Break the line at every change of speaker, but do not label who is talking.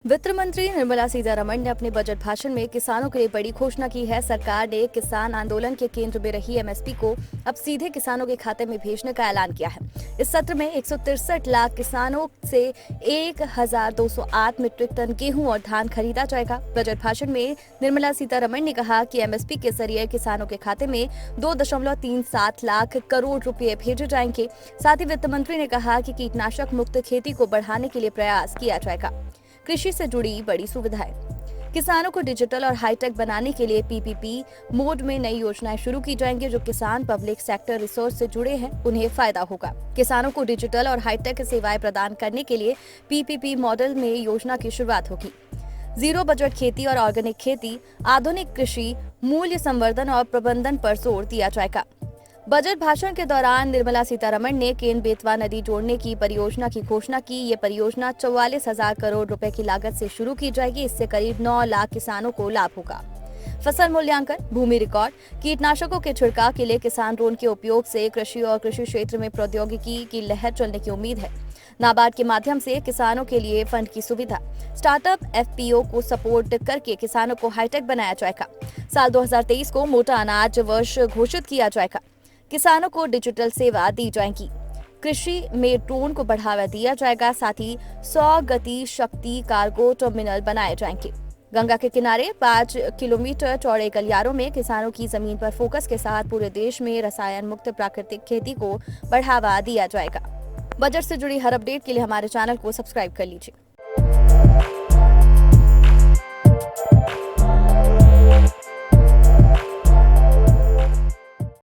वित्त मंत्री निर्मला सीतारमण ने अपने बजट भाषण में किसानों के लिए बड़ी घोषणा की है। सरकार ने किसान आंदोलन के केंद्र में रही एमएसपी को अब सीधे किसानों के खाते में भेजने का ऐलान किया है। इस सत्र में 163 लाख किसानों से 1208 मीट्रिक टन गेहूं और धान खरीदा जाएगा। बजट भाषण में निर्मला सीतारमण ने कहा कि एमएसपी के जरिए किसानों के खाते में 2.37 लाख करोड़ रुपए भेजे जाएंगे। साथ ही वित्त मंत्री ने कहा कि कीटनाशक मुक्त खेती को बढ़ाने के लिए प्रयास किया जाएगा। कृषि से जुड़ी बड़ी सुविधाएं। किसानों को डिजिटल और हाईटेक बनाने के लिए पीपीपी मोड में नई योजनाएं शुरू की जाएंगी। जो किसान पब्लिक सेक्टर रिसोर्स से जुड़े हैं उन्हें फायदा होगा। किसानों को डिजिटल और हाईटेक सेवाएं प्रदान करने के लिए पीपीपी मॉडल में योजना की शुरुआत होगी। जीरो बजट खेती और ऑर्गेनिक खेती, आधुनिक कृषि, मूल्य संवर्धन और प्रबंधन पर जोर दिया जाएगा। बजट भाषण के दौरान निर्मला सीतारमण ने केन बेतवा नदी जोड़ने की परियोजना की घोषणा की। ये परियोजना 44,000 करोड़ रुपए की लागत से शुरू की जाएगी। इससे करीब 9 लाख किसानों को लाभ होगा। फसल मूल्यांकन, भूमि रिकॉर्ड, कीटनाशकों के छिड़काव के लिए किसान ड्रोन के उपयोग से कृषि और कृषि क्षेत्र में प्रौद्योगिकी की लहर चलने की उम्मीद है। नाबार्ड के माध्यम से किसानों के लिए फंड की सुविधा, स्टार्टअप एफपीओ को सपोर्ट करके किसानों को हाईटेक बनाया जाएगा। साल 2023 को मोटा अनाज वर्ष घोषित किया जाएगा। किसानों को डिजिटल सेवा दी जाएगी। कृषि में ड्रोन को बढ़ावा दिया जाएगा। साथ ही 100 गति शक्ति कार्गो टर्मिनल बनाए जाएंगे। गंगा के किनारे 5 किलोमीटर चौड़े गलियारों में किसानों की जमीन पर फोकस के साथ पूरे देश में रसायन मुक्त प्राकृतिक खेती को बढ़ावा दिया जाएगा। बजट से जुड़ी हर अपडेट के लिए हमारे चैनल को सब्सक्राइब कर लीजिए।